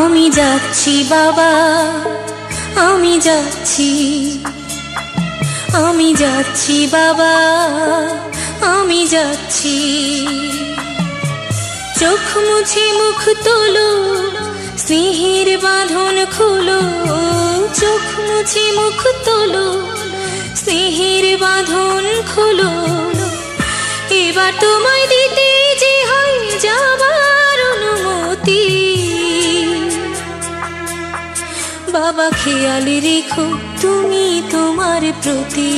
আমি যাচ্ছি বাবা, আমি যাচ্ছি, আমি যাচ্ছি বাবা, আমি যাচ্ছি। চোখ মুছে মুখ তোলো, স্নেহের বাঁধন খোলো। চোখ মুছে মুখ তোলো, স্নেহের বাঁধন খোলো। এবার তোমায় দিতে যে হয় যাবার অনুমতি। বাবা খেয়াল রেখো তুমি তোমার প্রতি।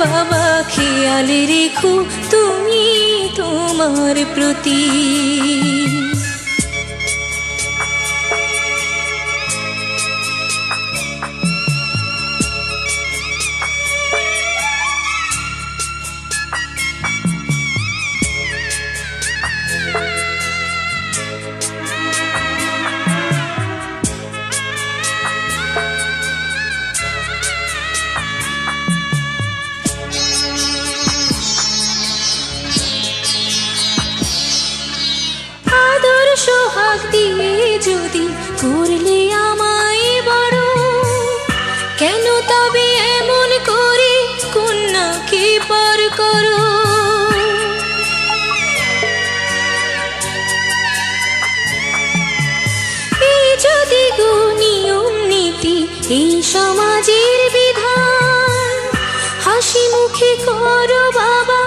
বাবা খেয়াল রেখো তুমি তোমার প্রতি। সোহাগ দিয়ে যদি করলে আমায় বড়, কেন তবে এমন করে কন্যাকে পর করো? এই যদি গো নিয়ম নীতি, এই সমাজের বিধান, হাসি মুখে করো বাবা।